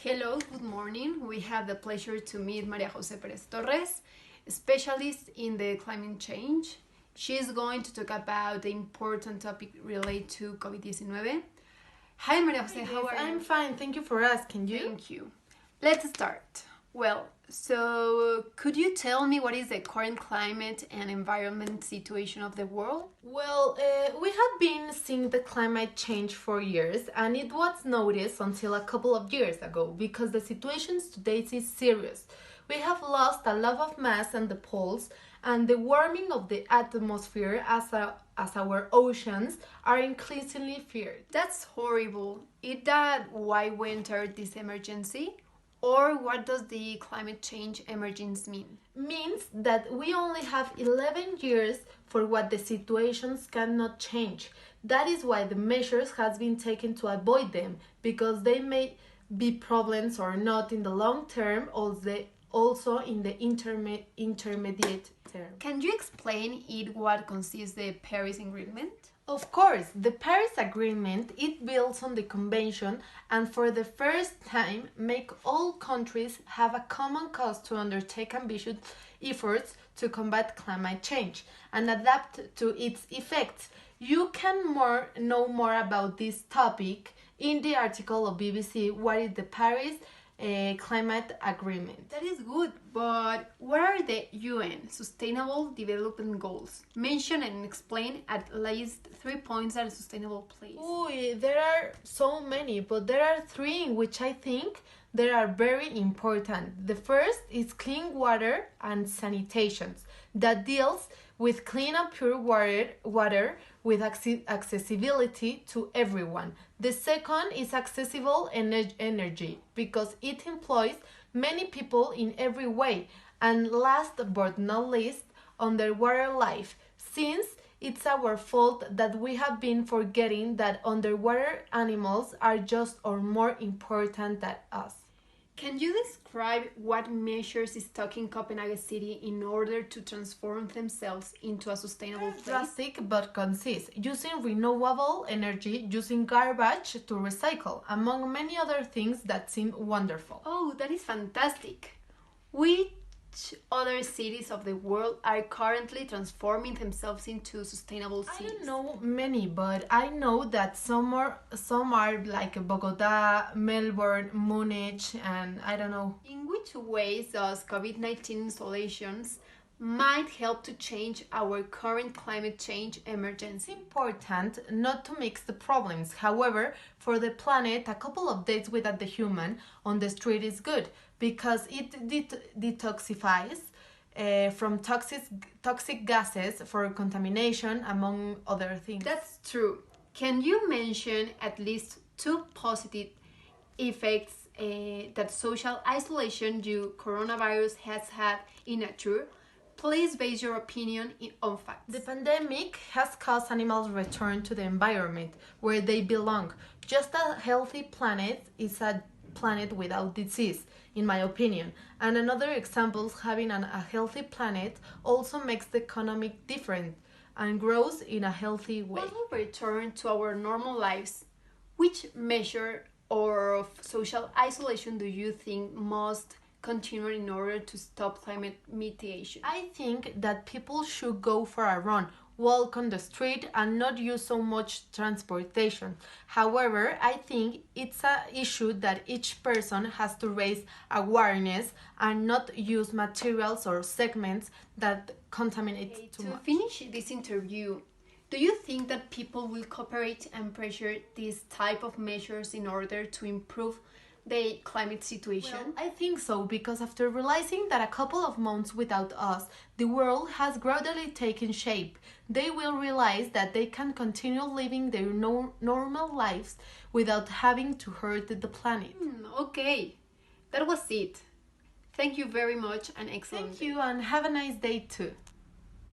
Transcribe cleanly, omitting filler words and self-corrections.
Hello, good morning. We have the pleasure to meet María José Pérez Torres, specialist in the climate change. She is going to talk about the important topic related to COVID-19. Hi, María José, how are you? I'm fine, thank you for asking. You? Thank you. Let's start. So could you tell me what is the current climate and environment situation of the world? Well, we have been seeing the climate change for years, and it was noticed until a couple of years ago because the situation today is serious. We have lost a lot of mass on the poles, and the warming of the atmosphere as our oceans are increasingly feared. That's horrible. Is that why we entered this emergency? Or what does the climate change emergency mean? Means that we only have 11 years for what the situations cannot change. That is why the measures has been taken to avoid them, because they may be problems or not in the long term, also in the intermediate term. Can you explain it what consists the Paris Agreement? Of course, the Paris Agreement, it builds on the convention and for the first time make all countries have a common cause to undertake ambitious efforts to combat climate change and adapt to its effects. You can know more about this topic in the article of BBC What is the Paris Climate Agreement. That is good, but what are the UN Sustainable Development Goals? Mention and explain at least 3 points that are sustainable, please. There are so many, but there are 3 in which I think they are very important. The first is clean water and sanitation that deals with clean and pure water with accessibility to everyone. The second is accessible energy because it employs many people in every way. And last but not least, underwater life, since it's our fault that we have been forgetting that underwater animals are just or more important than us. Can you describe what measures is taking Copenhagen City in order to transform themselves into a sustainable place? Drastic but concise, using renewable energy, using garbage to recycle, among many other things that seem wonderful. Oh, that is fantastic. Which other cities of the world are currently transforming themselves into sustainable cities? I don't know many, but I know that some are like Bogota, Melbourne, Munich, and I don't know. In which ways does COVID-19 isolations might help to change our current climate change emergency? It's important not to mix the problems. However, for the planet, a couple of days without the human on the street is good because it detoxifies from toxic gases for contamination, among other things. That's true. Can you mention at least 2 positive effects that social isolation due coronavirus has had in nature? Please base your opinion on facts. The pandemic has caused animals to return to the environment where they belong. Just a healthy planet is a planet without disease, in my opinion. And another example, having a healthy planet also makes the economy different and grows in a healthy way. When we return to our normal lives, which measure of social isolation do you think must continue in order to stop climate mitigation? I think that people should go for a run, walk on the street and not use so much transportation. However, I think it's an issue that each person has to raise awareness and not use materials or segments that contaminate too much. To finish this interview, do you think that people will cooperate and pressure these type of measures in order to improve the climate situation? Well, I think so, because after realizing that a couple of months without us, the world has gradually taken shape, they will realize that they can continue living their normal lives without having to hurt the planet. Okay, that was it. Thank you very much and excellent. Thank you and have a nice day too.